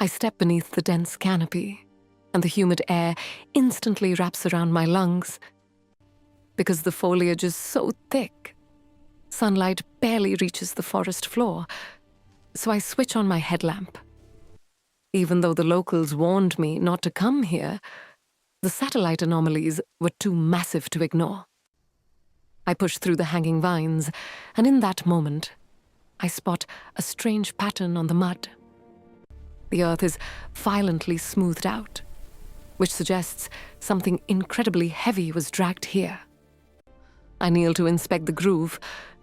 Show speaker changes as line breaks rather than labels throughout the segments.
I step beneath the dense canopy, and the humid air instantly wraps around my lungs. Because the foliage is so thick, sunlight barely reaches the forest floor, so I switch on my headlamp. Even though the locals warned me not to come here, the satellite anomalies were too massive to ignore. I push through the hanging vines, and in that moment, I spot a strange pattern on the mud. The earth is violently smoothed out, which suggests something incredibly heavy was dragged here. I kneel to inspect the groove,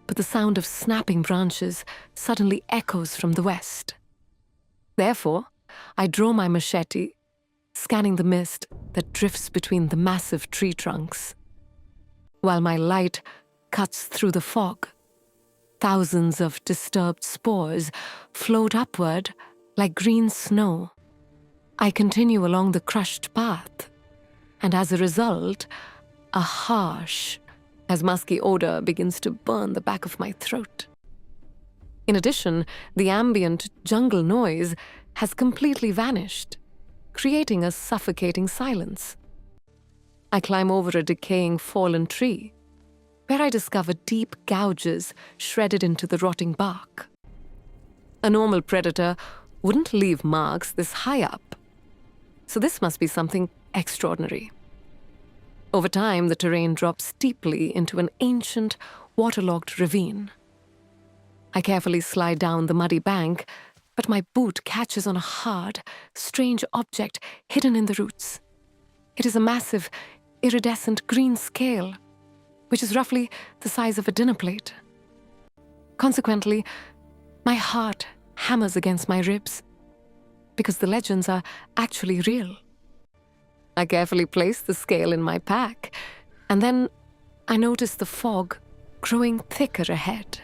but the sound of snapping branches suddenly echoes from the west. Therefore, I draw my machete, scanning the mist that drifts between the massive tree trunks. While my light cuts through the fog, thousands of disturbed spores float upward like green snow. I continue along the crushed path, and as a result, a harsh, as musky odor begins to burn the back of my throat. In addition, the ambient jungle noise has completely vanished, creating a suffocating silence. I climb over a decaying fallen tree, where I discover deep gouges shredded into the rotting bark. A normal predator wouldn't leave marks this high up, so this must be something extraordinary. Over time, the terrain drops steeply into an ancient, waterlogged ravine. I carefully slide down the muddy bank, but my boot catches on a hard, strange object hidden in the roots. It is a massive, iridescent green scale, which is roughly the size of a dinner plate. Consequently, my heart hammers against my ribs, because the legends are actually real. I carefully place the scale in my pack, and then I notice the fog growing thicker ahead.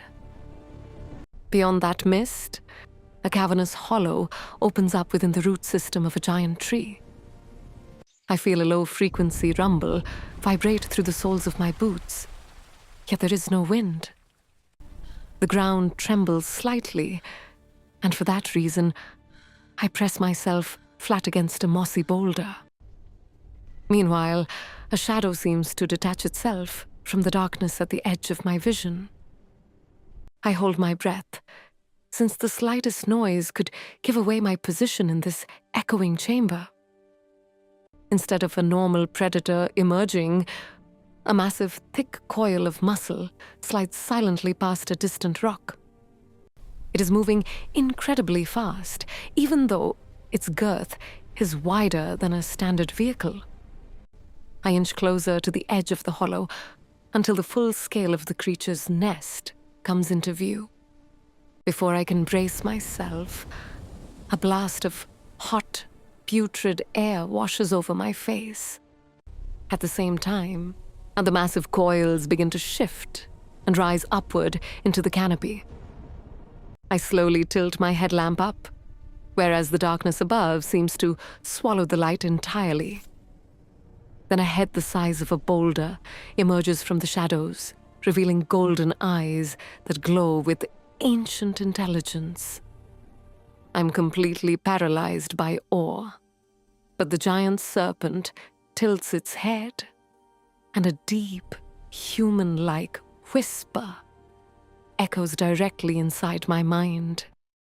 Beyond that mist, a cavernous hollow opens up within the root system of a giant tree. I feel a low-frequency rumble vibrate through the soles of my boots, yet there is no wind. The ground trembles slightly, and for that reason, I press myself flat against a mossy boulder. Meanwhile, a shadow seems to detach itself from the darkness at the edge of my vision. I hold my breath, since the slightest noise could give away my position in this echoing chamber. Instead of a normal predator emerging, a massive, thick coil of muscle slides silently past a distant rock. It is moving incredibly fast, even though its girth is wider than a standard vehicle. I inch closer to the edge of the hollow until the full scale of the creature's nest comes into view. Before I can brace myself, a blast of hot, putrid air washes over my face. At the same time, the massive coils begin to shift and rise upward into the canopy. I slowly tilt my headlamp up, whereas the darkness above seems to swallow the light entirely. Then a head the size of a boulder emerges from the shadows, revealing golden eyes that glow with ancient intelligence. I'm completely paralyzed by awe, but the giant serpent tilts its head, and a deep, human-like whisper echoes directly inside my mind.